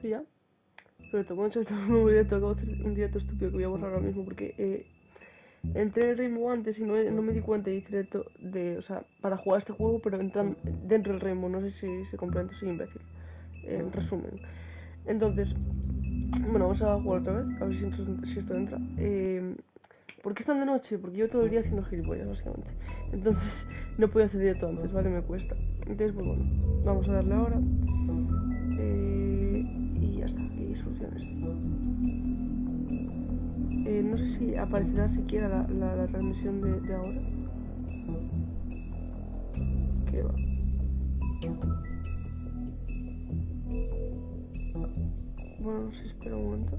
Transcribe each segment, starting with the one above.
Sí, ya. Pero te bueno, esto un directo, acabo de hacer un directo estúpido que voy a borrar ahora mismo porque entré en el Rainbow antes y no me di cuenta y hice directo de, o sea, para jugar este juego, pero entran dentro del Rainbow, no sé si se comprende, soy imbécil. En resumen. Entonces, bueno, vamos a jugar otra vez, a ver si esto entra. ¿Por qué están de noche? Porque yo todo el día haciendo gilipollas, básicamente. Entonces, no podía hacer directo antes, ¿vale? Me cuesta. Entonces, pues bueno, vamos a darle ahora. Y ya está, y soluciones. No sé si aparecerá siquiera la transmisión de ahora. ¿Qué va? Bueno, no sé, espera un momento.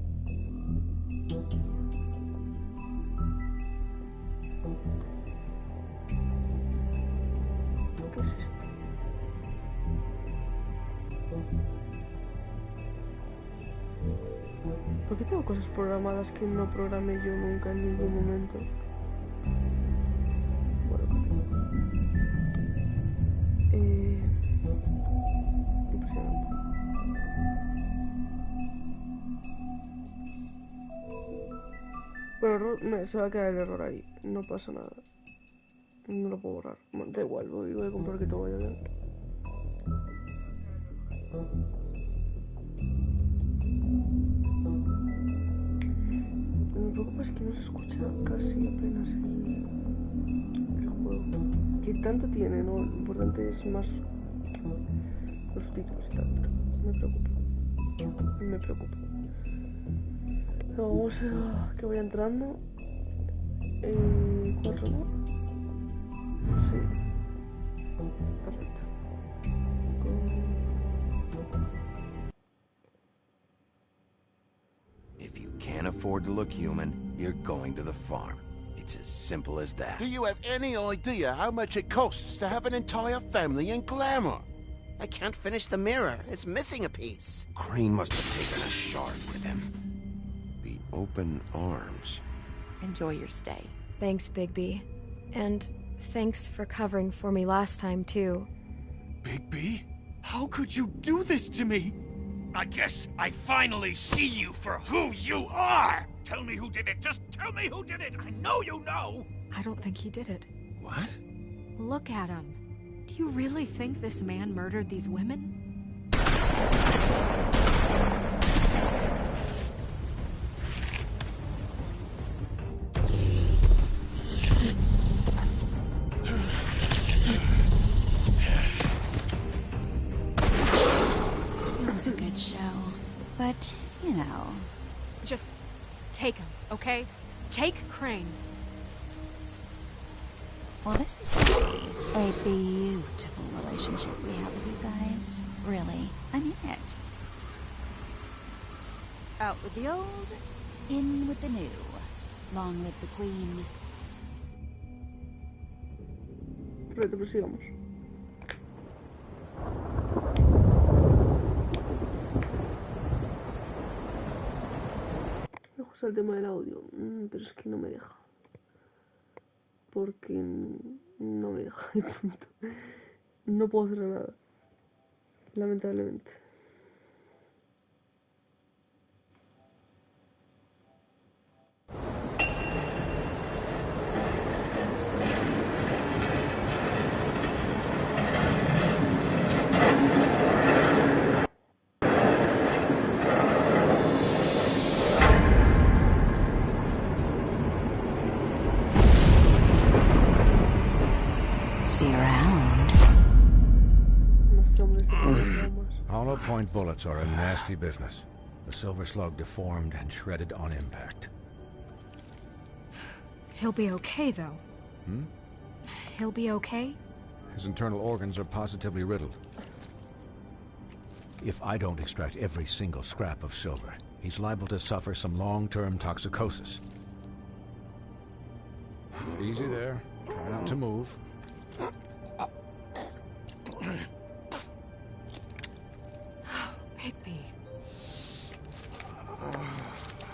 ¿Qué es esto? ¿Por qué tengo cosas programadas que no programé yo nunca en ningún momento? Bueno, impresionante. Bueno, se va a quedar el error ahí, no pasa nada. No lo puedo borrar. Bueno, da igual, voy a comprobar que todo vaya bien. Lo que me preocupa es que no se escucha casi apenas el juego. Que tanto tiene, ¿no? Lo importante es más los títulos y tal, pero me preocupa. Me preocupa. Pero vamos a que vaya entrando. 4, ¿no? Sí. Perfecto. If you can't afford to look human, you're going to the farm. It's as simple as that. Do you have any idea how much it costs to have an entire family in Glamour? I can't finish the mirror. It's missing a piece. Crane must have taken a shard with him. The open arms. Enjoy your stay. Thanks, Bigby. And thanks for covering for me last time, too. Bigby? How could you do this to me? I guess I finally see you for who you are! Tell me who did it! Just tell me who did it! I know you know! I don't think he did it. What? Look at him. Do you really think this man murdered these women? It was a good show. But, you know... Just take him, okay? Take Crane. Well, this is gonna be a beautiful relationship we have with you guys. Really. I mean it. Out with the old, in with the new. Long live the queen. Perfecto, pues sigamos. Me gusta el tema del audio, pero es que no me deja. Porque no me deja, de punto. No puedo hacer nada. Lamentablemente. See you around. Hollow point bullets are a nasty business. The Silver Slug deformed and shredded on impact. He'll be okay, though. Hmm? He'll be okay? His internal organs are positively riddled. If I don't extract every single scrap of silver, he's liable to suffer some long-term toxicosis. Easy there. Try not to move. Bigby.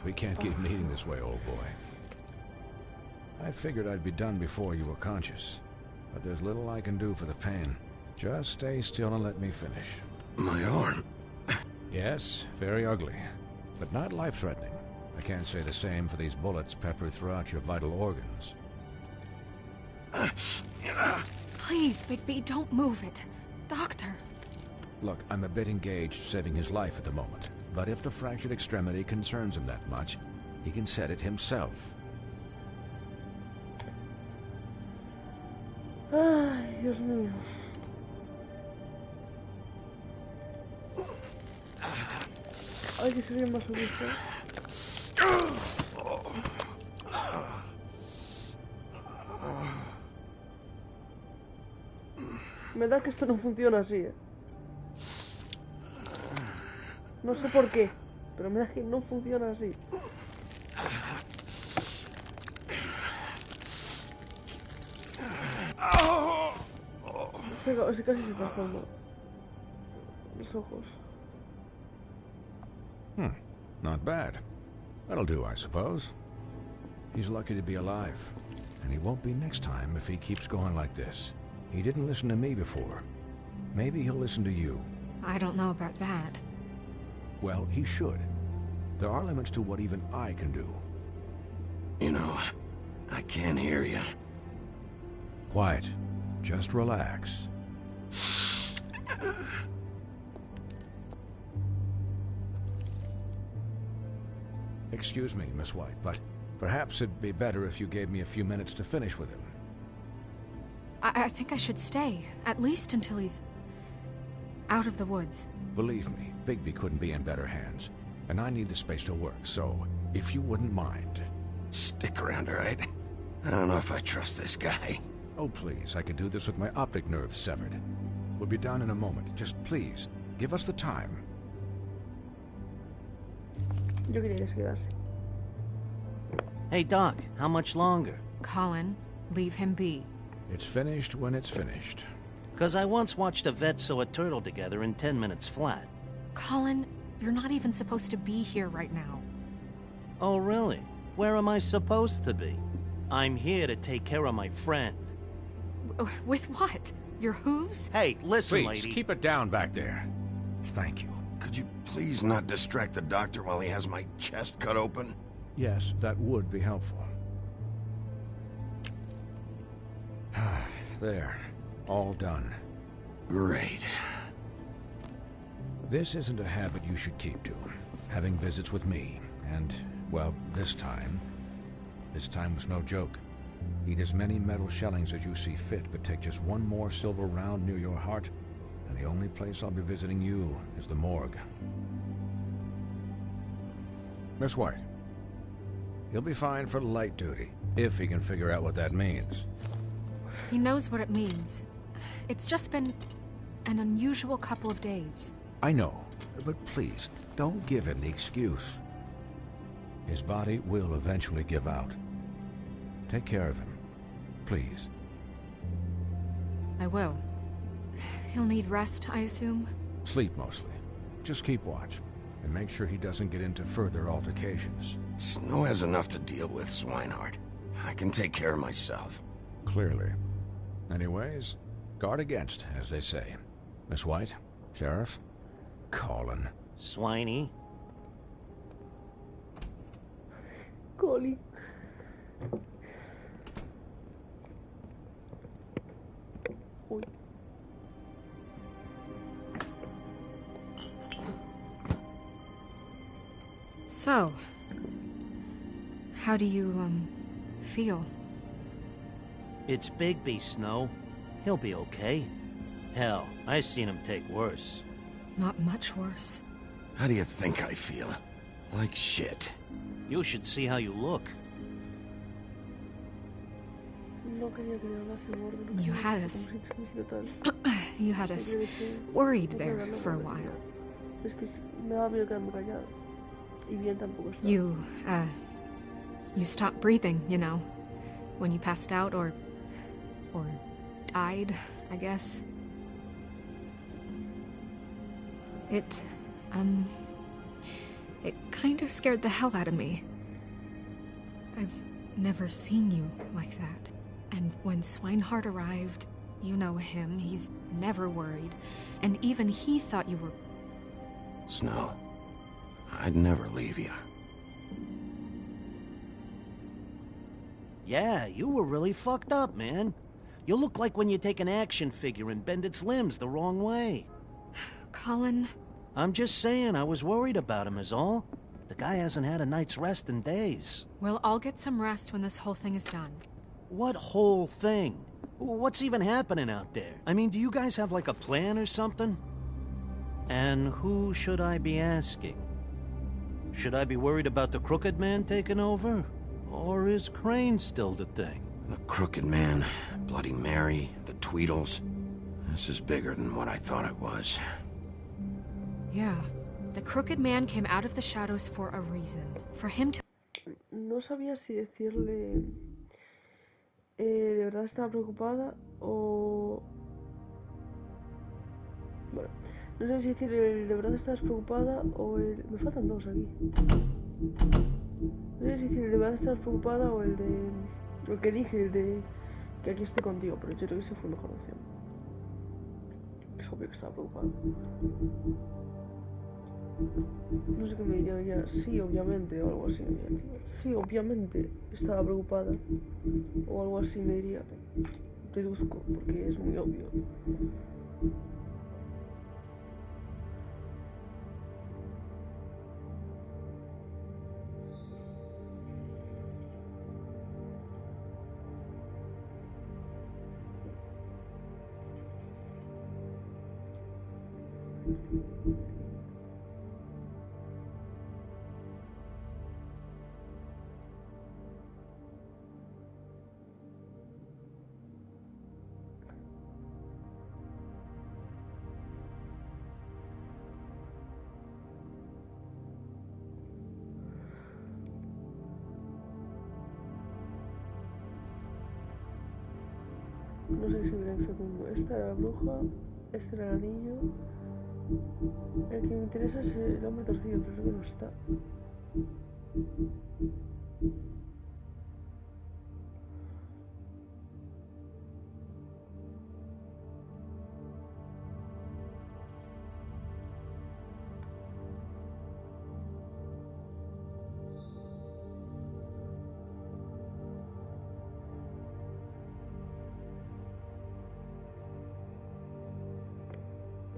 We can't keep meeting this way, old boy. I figured I'd be done before you were conscious, but there's little I can do for the pain. Just stay still and let me finish. My arm. Yes, very ugly, but not life-threatening. I can't say the same for these bullets peppered throughout your vital organs. Please, Bigby, don't move it. Doctor. Look, I'm a bit engaged saving his life at the moment, but if the fractured extremity concerns him that much, he can set it himself. Ay, Dios mío. Ay, que sería más honesta. Me da que esto no funciona así, No sé por qué, pero me da que no funciona así. Ese casi se está haciendo los ojos. Not bad. That'll do, I suppose. He's lucky to be alive, and he won't be next time if he keeps going like this. He didn't listen to me before. Maybe he'll listen to you. I don't know about that. Well, he should. There are limits to what even I can do. You know, I can't hear you. Quiet. Just relax. Excuse me, Miss White, but perhaps it'd be better if you gave me a few minutes to finish with him. I think I should stay, at least until he's out of the woods. Believe me, Bigby couldn't be in better hands, and I need the space to work, so if you wouldn't mind. Stick around, all right? I don't know if I trust this guy. Oh, please, I could do this with my optic nerve severed. We'll be done in a moment. Just please, give us the time. Yo quería que se quedase. Hey, Doc, how much longer? Colin, leave him be. It's finished when it's finished. 'Cause I once watched a vet sew a turtle together in 10 minutes flat. Colin, you're not even supposed to be here right now. Oh, really? Where am I supposed to be? I'm here to take care of my friend. With what? Your hooves? Hey, listen, Please, lady. keep it down back there. Thank you. Could you please not distract the doctor while he has my chest cut open? Yes, that would be helpful. There. All done. Great. This isn't a habit you should keep to. Having visits with me. And, well, this time was no joke. Eat as many metal shellings as you see fit, but take just one more silver round near your heart, and the only place I'll be visiting you is the morgue. Miss White. He'll be fine for light duty, if he can figure out what that means. He knows what it means. It's just been an unusual couple of days. I know, but please, don't give him the excuse. His body will eventually give out. Take care of him, please. I will. He'll need rest, I assume? Sleep mostly. Just keep watch, and make sure he doesn't get into further altercations. Snow has enough to deal with, Swinehart. I can take care of myself. Clearly. Anyways, guard against, as they say. Miss White, Sheriff, Colin. Swiney. Colin. Uy. So, how do you, feel? It's Bigby, Snow. He'll be okay. Hell, I seen him take worse. Not much worse. How do you think I feel? Like shit. You should see how you look. No quería que le hablase gordo. You had us. Tal. You had us worried there for a while. Es que me daba miedo quedarme callado. Y bien tampoco está. You stopped breathing, you know, when you passed out or died, I guess. It kind of scared the hell out of me. I've never seen you like that. And when Swinehart arrived, You know him, he's never worried. And even he thought you were... Snow, I'd never leave you. Yeah, you were really fucked up, man. You look like when you take an action figure and bend its limbs the wrong way. Colin... I'm just saying, I was worried about him is all. The guy hasn't had a night's rest in days. We'll all get some rest when this whole thing is done. What whole thing? What's even happening out there? I mean, do you guys have like a plan or something? And who should I be asking? Should I be worried about the Crooked Man taking over? Or is Crane still the thing? The Crooked Man, Bloody Mary, the Tweedles. This is bigger than what I thought it was. Yeah. The Crooked Man came out of the shadows for a reason. For him to... No sabía si decirle... de verdad estaba preocupada o... Bueno, no sé si decirle de verdad estás preocupada o el... Me faltan dos aquí. No sé si decirle de verdad estás preocupada o el de... Lo que dije, el de... Que aquí estoy contigo, pero yo creo que esa fue mejor opción. Es obvio que estaba preocupada. No sé qué me diría ella. Sí, obviamente, o algo así. Sí, obviamente estaba preocupada. O algo así me diría. Deduzco, porque es muy obvio. No sé si hubiera hecho como esta era la bruja, este era el anillo. El que me interesa es el hombre torcido, pero creo que no está.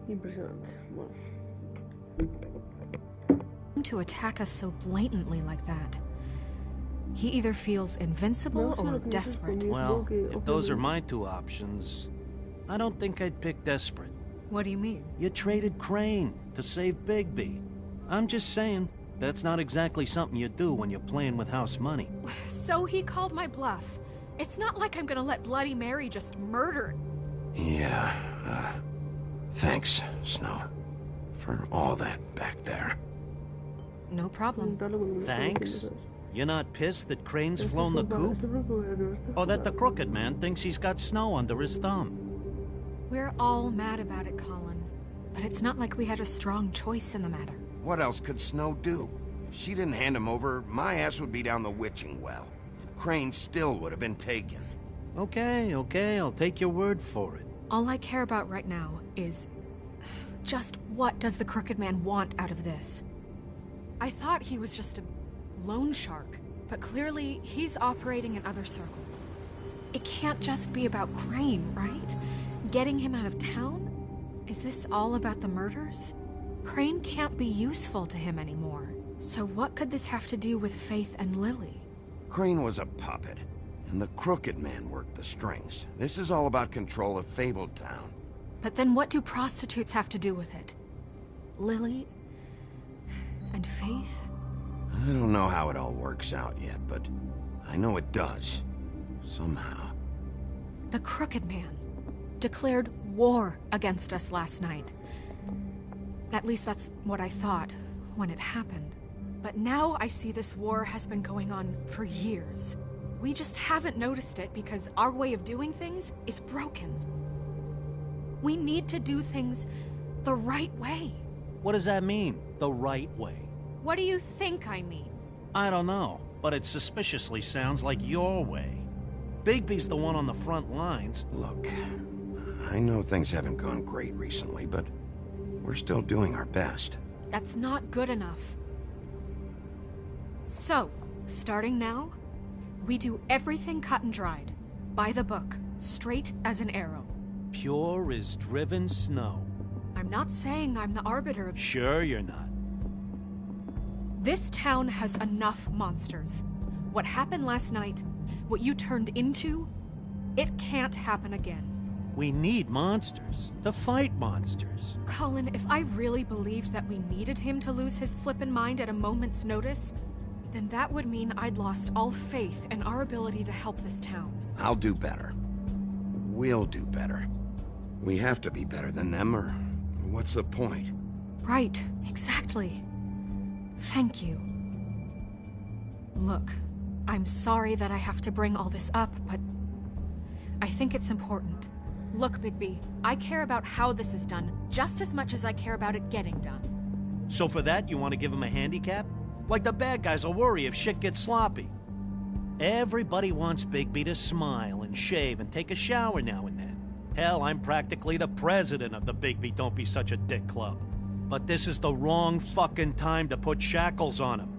Impresionante. Bueno. To attack us so blatantly like that. He either feels invincible or desperate. Well, if those are my two options, I don't think I'd pick desperate. What do you mean? You traded Crane to save Bigby. I'm just saying, that's not exactly something you do when you're playing with house money. So he called my bluff. It's not like I'm gonna let Bloody Mary just murder... Yeah, thanks, Snow, for all that back there. No problem. Thanks? You're not pissed that Crane's flown the coop? Or that the Crooked Man thinks he's got Snow under his thumb? We're all mad about it, Colin. But it's not like we had a strong choice in the matter. What else could Snow do? If she didn't hand him over, my ass would be down the witching well. Crane still would have been taken. Okay, I'll take your word for it. All I care about right now is... just what does the Crooked Man want out of this? I thought he was just a loan shark, but clearly he's operating in other circles. It can't just be about Crane, right? Getting him out of town? Is this all about the murders? Crane can't be useful to him anymore. So what could this have to do with Faith and Lily? Crane was a puppet, and the Crooked Man worked the strings. This is all about control of Fabletown. But then what do prostitutes have to do with it? Lily... and Faith? I don't know how it all works out yet, but I know it does. Somehow. The Crooked Man declared war against us last night. At least that's what I thought when it happened. But now I see this war has been going on for years. We just haven't noticed it because our way of doing things is broken. We need to do things the right way. What does that mean, the right way? What do you think I mean? I don't know, but it suspiciously sounds like your way. Bigby's the one on the front lines. Look, I know things haven't gone great recently, but we're still doing our best. That's not good enough. So, starting now, we do everything cut and dried. By the book, straight as an arrow. Pure as driven snow. I'm not saying I'm the arbiter of... Sure you're not. This town has enough monsters. What happened last night, what you turned into, it can't happen again. We need monsters. To fight monsters. Colin, if I really believed that we needed him to lose his flippin' mind at a moment's notice, then that would mean I'd lost all faith in our ability to help this town. I'll do better. We'll do better. We have to be better than them, or what's the point? Right, exactly. Thank you. Look, I'm sorry that I have to bring all this up, but I think it's important. Look, Bigby, I care about how this is done just as much as I care about it getting done. So for that, you want to give him a handicap? Like the bad guys will worry if shit gets sloppy. Everybody wants Bigby to smile and shave and take a shower now and then. Hell, I'm practically the president of the Bigby Don't Be Such a Dick Club. But this is the wrong fucking time to put shackles on him.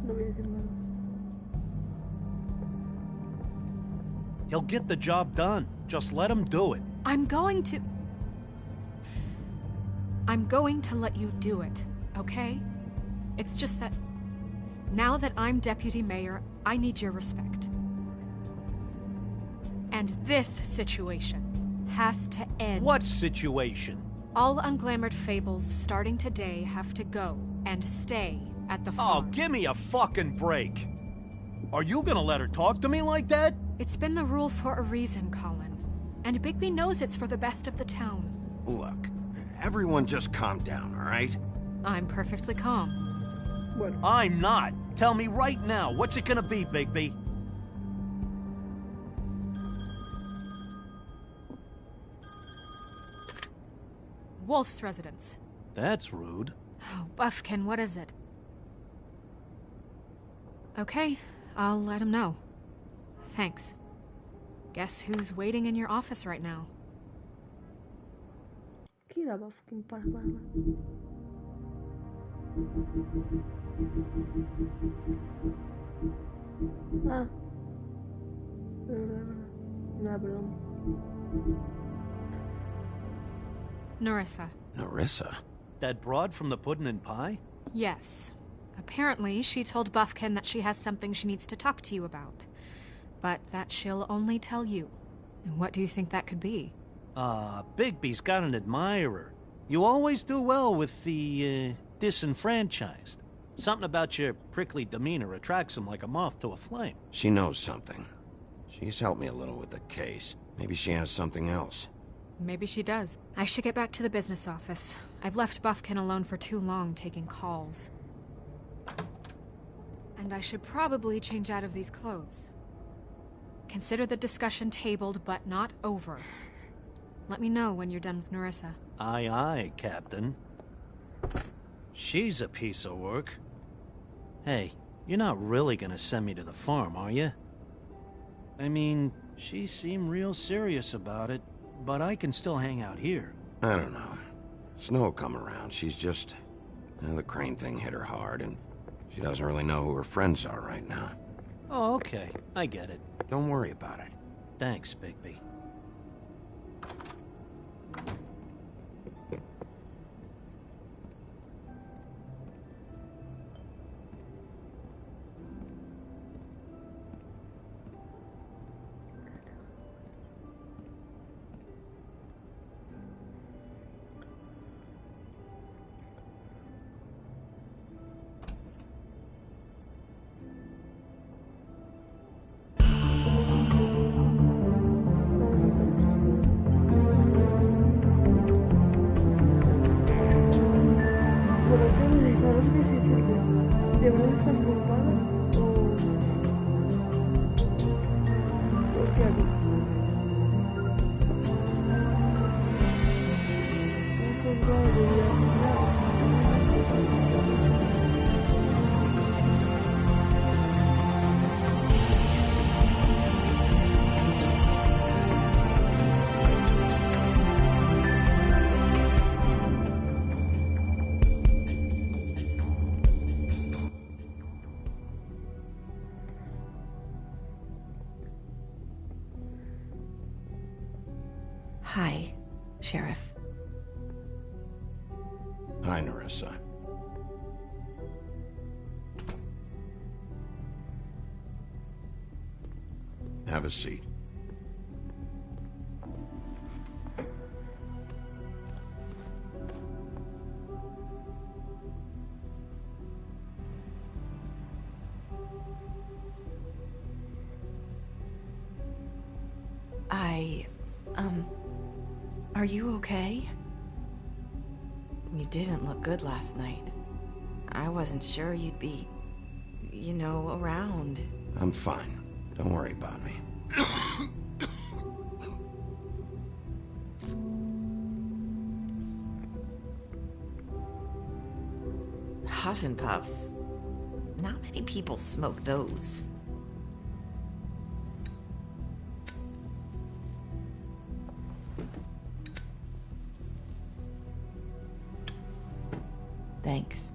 No voy a decir nada. He'll get the job done. Just let him do it. I'm going to let you do it, okay? It's just that now that I'm deputy mayor, I need your respect. And this situation has to end. What situation? All unglamored fables starting today have to go and stay at the farm. Oh, give me a fucking break. Are you gonna let her talk to me like that? It's been the rule for a reason, Colin. And Bigby knows it's for the best of the town. Look, everyone just calm down, all right? I'm perfectly calm. Bueno, I'm not. Tell me right now, what's it gonna be, Bigby? Wolf's residence. That's rude. Oh, Buffkin, what is it? Okay, I'll let him know. Thanks. Guess who's waiting in your office right now? ¿qué era Buffkin? Para. Ah. Nada, perdón. Nerissa. Nerissa? That broad from the puddin' and pie? Yes. Apparently, she told Buffkin that she has something she needs to talk to you about. But that she'll only tell you. And what do you think that could be? Bigby's got an admirer. You always do well with the, disenfranchised. Something about your prickly demeanor attracts him like a moth to a flame. She knows something. She's helped me a little with the case. Maybe she has something else. Maybe she does. I should get back to the business office. I've left Buffkin alone for too long taking calls. And I should probably change out of these clothes. Consider the discussion tabled, but not over. Let me know when you're done with Nerissa. Aye, aye, Captain. She's a piece of work. Hey, you're not really gonna send me to the farm, are you? I mean, she seemed real serious about it, but I can still hang out here. I don't know. Snow will come around. She's just... the Crane thing hit her hard, and she doesn't really know who her friends are right now. Oh, okay. I get it. Don't worry about it. Thanks, Bigby. Bueno, es que no sé si decirte. ¿De verdad están preocupadas? ¿O qué hago? Un juzgado de vida. Hi, Sheriff. Hi, Nerissa. Have a seat. Are you okay? You didn't look good last night. I wasn't sure you'd be, you know, around. I'm fine. Don't worry about me. Huff and Puffs. Not many people smoke those. Thanks.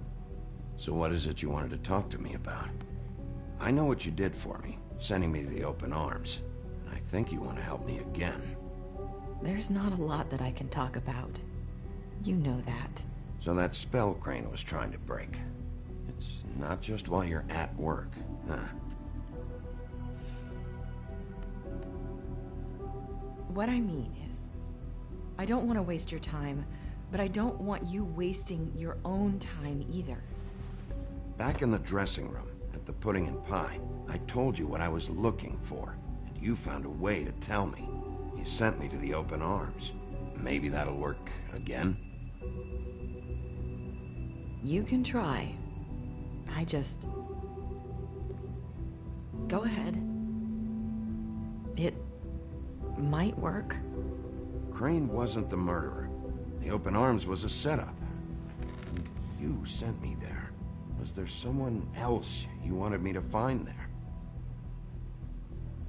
So what is it you wanted to talk to me about? I know what you did for me, sending me to the open arms. I think you want to help me again. There's not a lot that I can talk about. You know that. So that spell Crane was trying to break. It's not just while you're at work, huh? What I mean is, I don't want to waste your time, but I don't want you wasting your own time either. Back in the dressing room, at the Pudding and Pie, I told you what I was looking for, and you found a way to tell me. You sent me to the open arms. Maybe that'll work again? You can try. I just... Go ahead. It might work. Crane wasn't the murderer. The open arms was a setup. You sent me there. Was there someone else you wanted me to find there?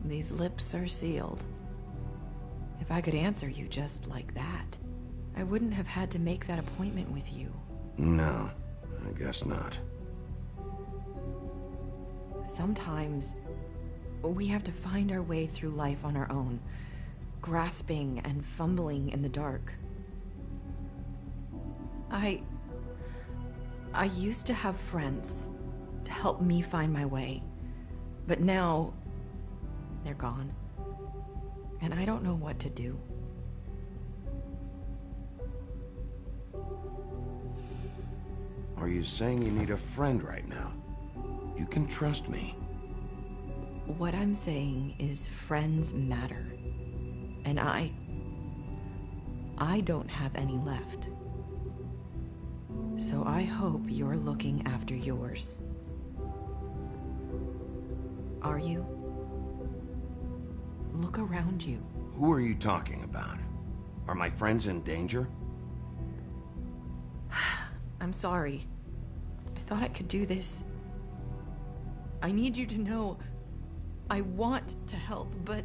These lips are sealed. If I could answer you just like that, I wouldn't have had to make that appointment with you. No, I guess not. Sometimes we have to find our way through life on our own, grasping and fumbling in the dark. I used to have friends to help me find my way, but now they're gone, and I don't know what to do. Are you saying you need a friend right now? You can trust me. What I'm saying is friends matter, and I don't have any left. So I hope you're looking after yours. Are you? Look around you. Who are you talking about? Are my friends in danger? I'm sorry. I thought I could do this. I need you to know I want to help, but...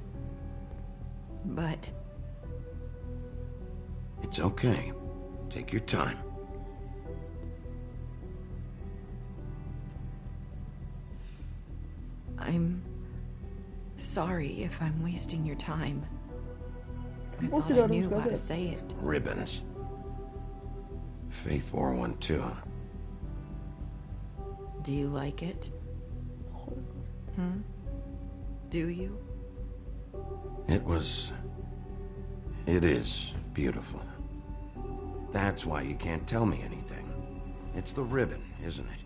It's okay. Take your time. I'm sorry if I'm wasting your time. I thought you I knew don't how to say it. Ribbons. Faith wore one too. Do you like it? Do you? It is beautiful. That's why you can't tell me anything. It's the ribbon, isn't it?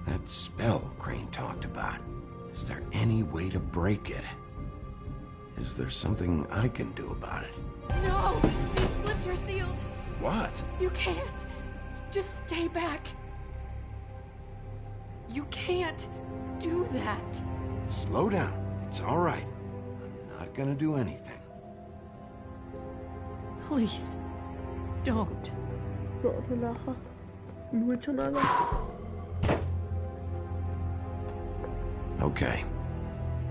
That spell Crane talked about. Is there any way to break it? Is there something I can do about it? No! These lips are sealed! What? You can't! Just stay back! You can't do that! Slow down. It's all right. I'm not gonna do anything. Please, don't. No, relaja. No he hecho nada. Okay.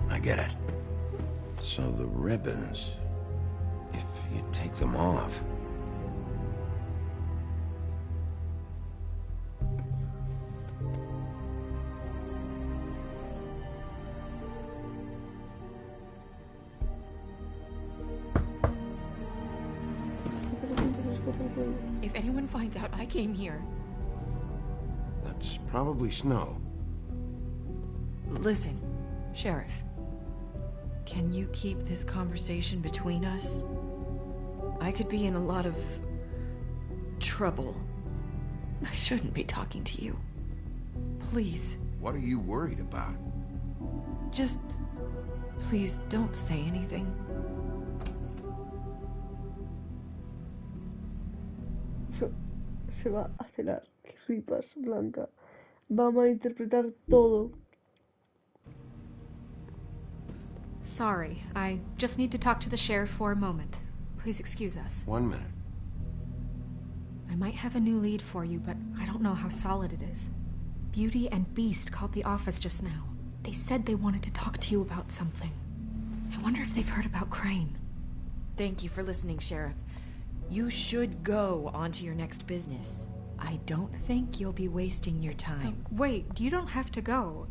I get it. So the ribbons, if you take them off... If anyone finds out I came here... That's probably Snow. Listen, Sheriff. Can you keep this conversation between us? I could be in a lot of... trouble. I shouldn't be talking to you. Please. What are you worried about? Just... please don't say anything. Se va a cenar. Que flipas, Blanca. Va a malinterpretar todo. Sorry, I just need to talk to the sheriff for a moment. Please excuse us. 1 minute. I might have a new lead for you, but I don't know how solid it is. Beauty and Beast called the office just now. They said they wanted to talk to you about something. I wonder if they've heard about Crane. Thank you for listening, Sheriff. You should go on to your next business. I don't think you'll be wasting your time. Wait, you don't have to go.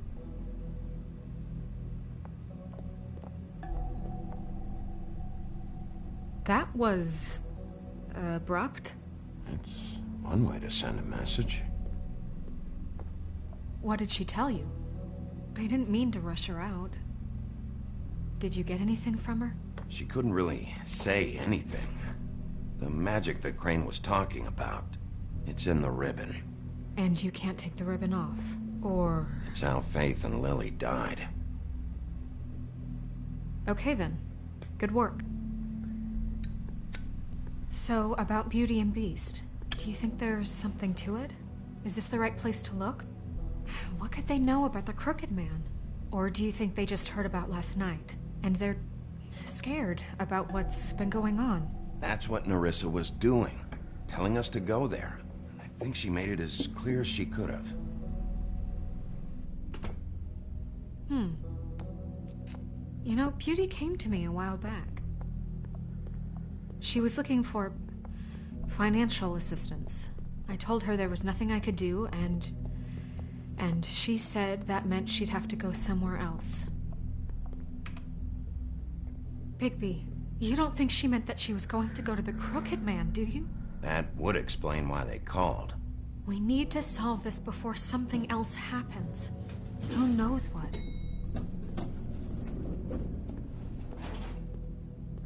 That was... abrupt. It's one way to send a message. What did she tell you? I didn't mean to rush her out. Did you get anything from her? She couldn't really say anything. The magic that Crane was talking about, it's in the ribbon. And you can't take the ribbon off, or... It's how Faith and Lily died. Okay then. Good work. So, about Beauty and Beast, do you think there's something to it? Is this the right place to look? What could they know about the Crooked Man? Or do you think they just heard about last night, and they're scared about what's been going on? That's what Nerissa was doing, telling us to go there. I think she made it as clear as she could have. You know, Beauty came to me a while back. She was looking for financial assistance. I told her there was nothing I could do, and she said that meant she'd have to go somewhere else. Bigby, you don't think she meant that she was going to go to the Crooked Man, do you? That would explain why they called. We need to solve this before something else happens. Who knows what?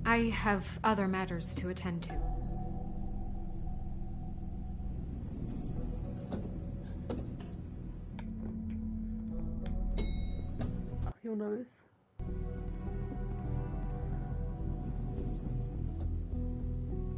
I have other matters to attend to. Y una vez.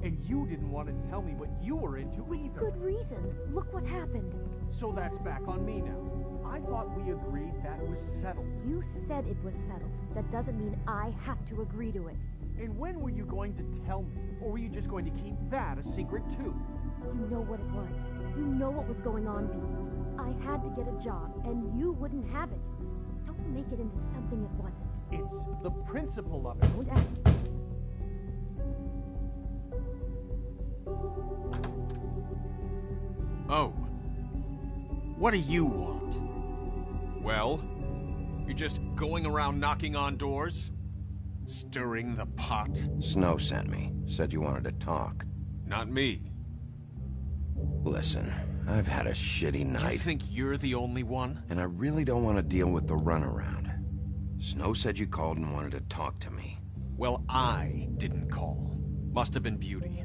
And you didn't want to tell me what you were into either. Good reason. Look what happened. So that's back on me now. I thought we agreed that was settled. You said it was settled. That doesn't mean I have to agree to it. And when were you going to tell me? Or were you just going to keep that a secret too? You know what it was. You know what was going on, Beast. I had to get a job, and you wouldn't have it. Don't make it into something it wasn't. It's the principle of it. Don't act. Oh. What do you want? Well, you're just going around knocking on doors? Stirring the pot? Snow sent me. Said you wanted to talk. Not me. Listen, I've had a shitty night. You think you're the only one? And I really don't want to deal with the runaround. Snow said you called and wanted to talk to me. Well, I didn't call. Must have been Beauty.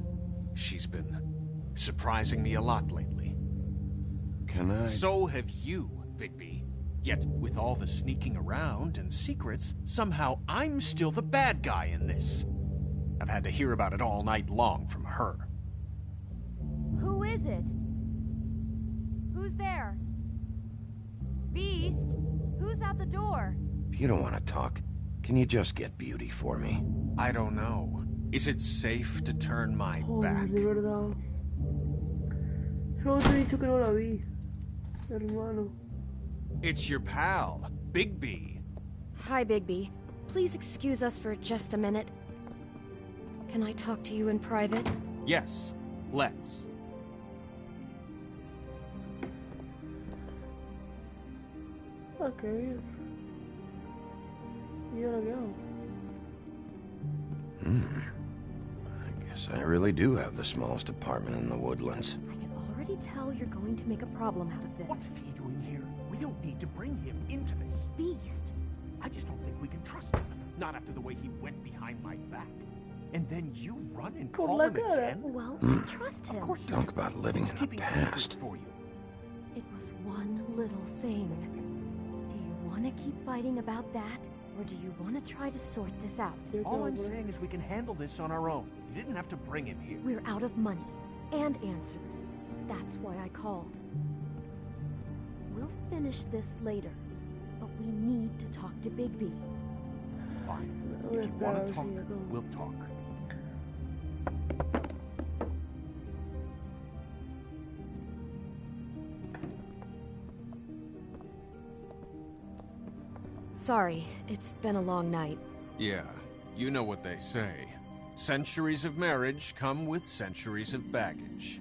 She's been surprising me a lot lately. Can I... So have you, Bigby. Yet, with all the sneaking around and secrets, somehow I'm still the bad guy in this. I've had to hear about it all night long from her. Who is it? Who's there? Beast? Who's at the door? If you don't want to talk, can you just get Beauty for me? I don't know. Is it safe to turn my back? De verdad. Solo te he dicho que no la vi, hermano. It's your pal, Bigby. Hi, Bigby. Please excuse us for just a minute. Can I talk to you in private? Yes, let's. Okay. ¿Y ahora qué hago? I guess I really do have the smallest apartment in the Woodlands. I can already tell you're going to make a problem out of this. What's he doing here? We don't need to bring him into this. Beast. I just don't think we can trust him. Not after the way he went behind my back. And then you run and call him again? Well, trust him. Of course you Talk do. about living in the Keeping past. secrets for you. It was one little thing. Do you want to keep fighting about that? Or do you want to try to sort this out? All I'm saying is we can handle this on our own. You didn't have to bring him here. We're out of money and answers. That's why I called. We'll finish this later, but we need to talk to Bigby. Fine. If you want to talk, we'll talk. Sorry, it's been a long night. Yeah, you know what they say. Centuries of marriage come with centuries of baggage.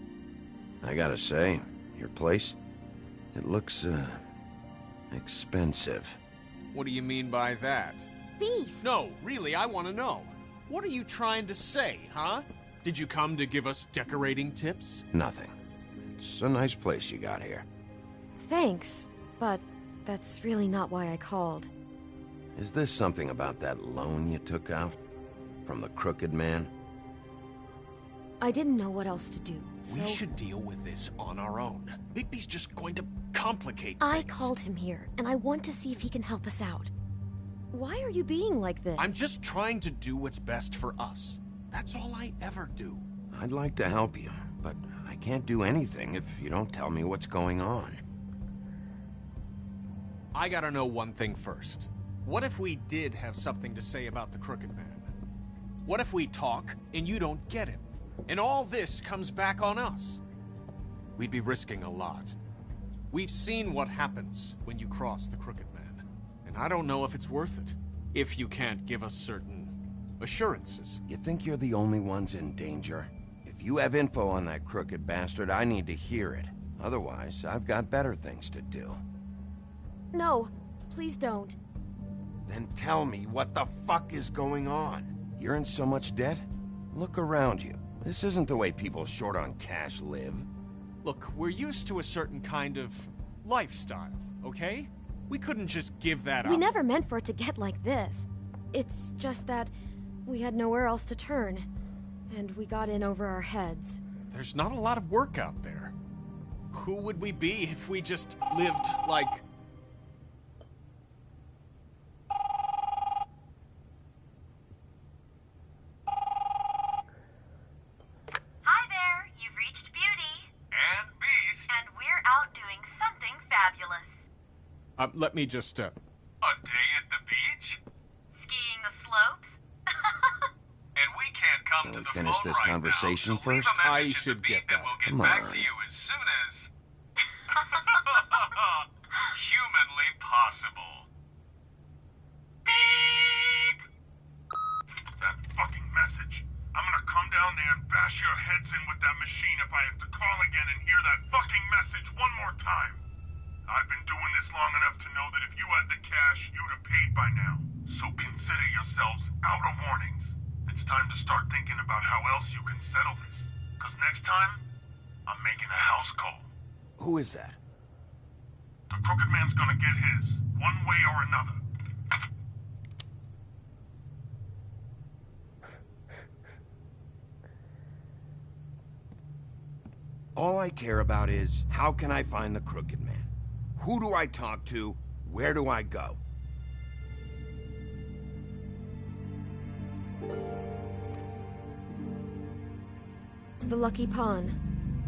I gotta say, your place, it looks, expensive. What do you mean by that? Beast! No, really, I want to know. What are you trying to say, huh? Did you come to give us decorating tips? Nothing. It's a nice place you got here. Thanks, but that's really not why I called. Is this something about that loan you took out? From the Crooked Man? I didn't know what else to do, so... We should deal with this on our own. Bigby's just going to complicate I things. called him here, and I want to see if he can help us out. Why are you being like this? I'm just trying to do what's best for us. That's all I ever do. I'd like to help you, but I can't do anything if you don't tell me what's going on. I gotta know one thing first. What if we did have something to say about the Crooked Man? What if we talk and you don't get him? And all this comes back on us? We'd be risking a lot. We've seen what happens when you cross the Crooked Man. And I don't know if it's worth it. If you can't give us certain assurances. You think you're the only ones in danger? If you have info on that crooked bastard, I need to hear it. Otherwise, I've got better things to do. No, please don't. Then tell me what the fuck is going on. You're in so much debt? Look around you. This isn't the way people short on cash live. Look, we're used to a certain kind of lifestyle, okay? We couldn't just give that up. We never meant for it to get like this. It's just that we had nowhere else to turn, and we got in over our heads. There's not a lot of work out there. Who would we be if we just lived like... Hi there, you've reached Beauty. And Beast. And we're out doing something fabulous. Let me just, A day at the beach? Skiing the slopes. And we can't come Can to we the finish phone this right conversation now, so leave first? a message I at should the beep get and that. we'll get Come back on. to you as soon as... humanly possible. Beep! That fucking message. I'm gonna come down there and bash your heads in with that machine if I have to call again and hear that fucking message one more time. I've been doing this long enough to know that if you had the cash, you'd have paid by now. So consider yourselves out of warnings. It's time to start thinking about how else you can settle this. Because next time, I'm making a house call. Who is that? The Crooked Man's gonna get his, one way or another. All I care about is, how can I find the Crooked Man? Who do I talk to? Where do I go? The Lucky Pawn.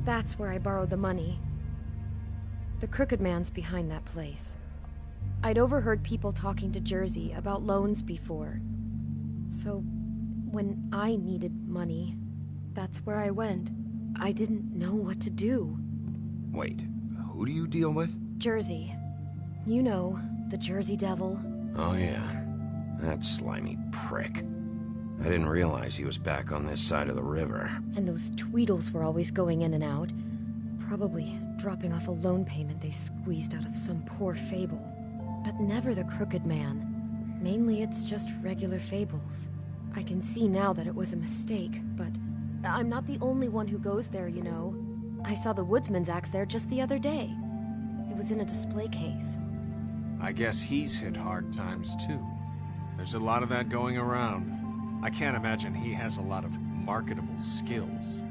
That's where I borrowed the money. The Crooked Man's behind that place. I'd overheard people talking to Jersey about loans before. So, when I needed money, that's where I went. I didn't know what to do. Wait, who do you deal with? Jersey. You know, the Jersey Devil. Oh yeah, That slimy prick. I didn't realize he was back on this side of the river. And those Tweedles were always going in and out. Probably dropping off a loan payment they squeezed out of some poor fable. But never the Crooked Man. Mainly it's just regular fables. I can see now that it was a mistake, but I'm not the only one who goes there, you know. I saw the Woodsman's axe there just the other day. It was in a display case. I guess he's hit hard times too. There's a lot of that going around. I can't imagine he has a lot of marketable skills.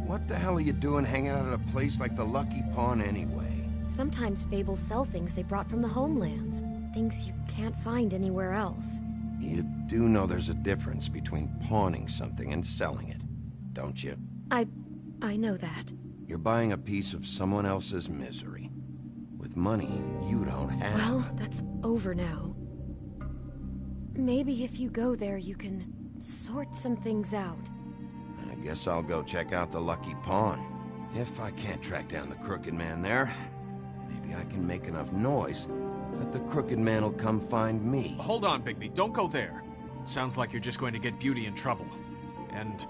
What the hell are you doing hanging out at a place like the Lucky Pawn anyway? Sometimes fables sell things they brought from the homelands. Things you can't find anywhere else. You do know there's a difference between pawning something and selling it, don't you? I know that. You're buying a piece of someone else's misery. With money you don't have. Well, that's over now. Maybe if you go there, you can sort some things out. I guess I'll go check out the Lucky Pawn. If I can't track down the Crooked Man there, maybe I can make enough noise that the Crooked Man will come find me. Hold on, Bigby. Don't go there. Sounds like you're just going to get Beauty in trouble. And...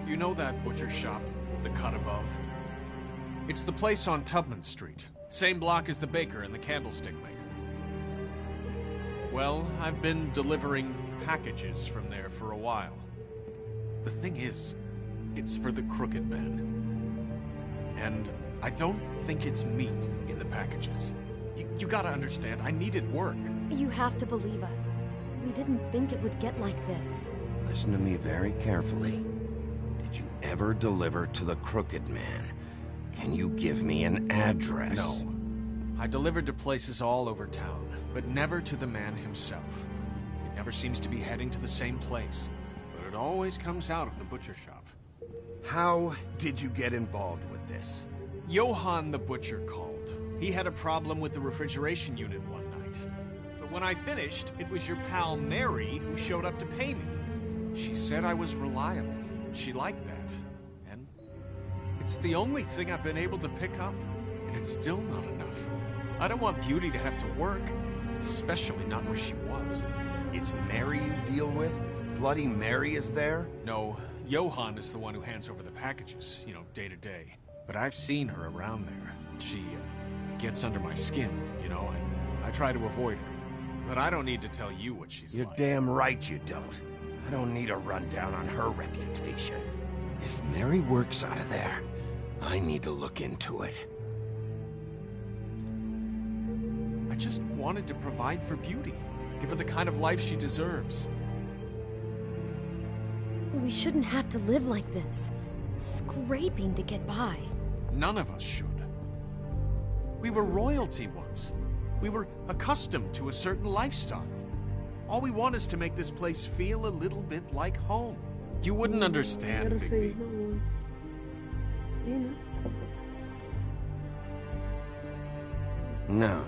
you know that butcher shop, the cut above? It's the place on Tubman Street. Same block as the baker and the candlestick maker. Well, I've been delivering packages from there for a while. The thing is, it's for the Crooked Man. And I don't think it's meat in the packages. You gotta understand, I needed work. You have to believe us. We didn't think it would get like this. Listen to me very carefully. Did you ever deliver to the Crooked Man? Can you give me an address? No. I delivered to places all over town, but never to the man himself. It never seems to be heading to the same place, but it always comes out of the butcher shop. How did you get involved with this? Johann the butcher called. He had a problem with the refrigeration unit one night. But when I finished, it was your pal Mary who showed up to pay me. She said I was reliable. She liked that. And it's the only thing I've been able to pick up, and it's still not enough. I don't want Beauty to have to work, especially not where she was. It's Mary you deal with? Bloody Mary is there? No, Johann is the one who hands over the packages, you know, day to day. But I've seen her around there. She gets under my skin, you know. I try to avoid her. But I don't need to tell you what she's You're like. damn right you don't. I don't need a rundown on her reputation. If Mary works out of there, I need to look into it. I just wanted to provide for Beauty. Give her the kind of life she deserves. We shouldn't have to live like this. Scraping to get by. None of us should. We were royalty once. We were accustomed to a certain lifestyle. All we want is to make this place feel a little bit like home. You wouldn't understand, Bigby. No,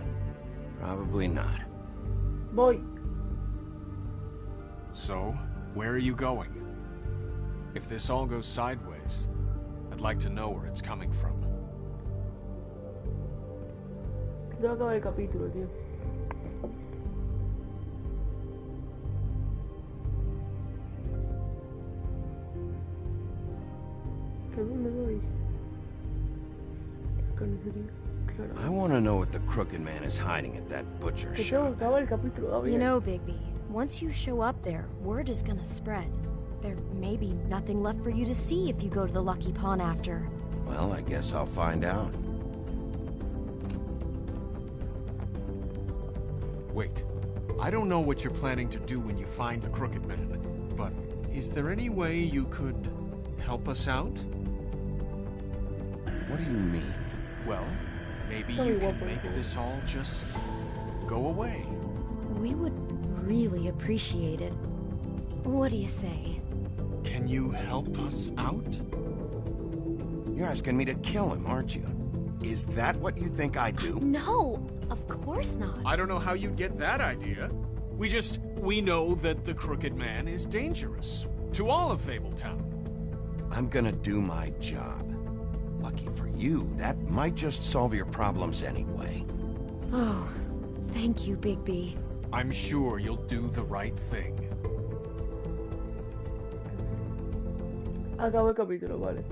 probably not. Voy. So, where are you going? If this all goes sideways, I'd like to know where it's coming from. Ya acaba el capítulo, tío. ¿A dónde voy? Carnicería. Claro. I want to know what the Crooked Man is hiding at that butcher Que tengo shop. que acabar el capítulo, Gabriel. You know, Bigby, once you show up there, word is gonna spread. There may be nothing left for you to see if you go to the Lucky Pawn after. Well, I guess I'll find out. Wait. I don't know what you're planning to do when you find the Crooked Man, but is there any way you could help us out? What do you mean? Well, maybe you can make this all just go away. We would really appreciate it. What do you say? Can you help us out? You're asking me to kill him, aren't you? Is that what you think I do? No, of course not. I don't know how you'd get that idea. We know that the Crooked Man is dangerous. To all of Fabletown. I'm gonna do my job. Lucky for you, that might just solve your problems anyway. Oh, thank you, Bigby. I'm sure you'll do the right thing. Acabo el capítulo, vale.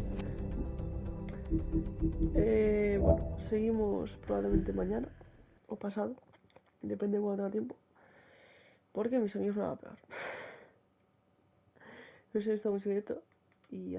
Bueno, seguimos probablemente mañana o pasado, depende de cuando tenga tiempo, porque mis amigos me van a pegar. No sé, estamos en directo y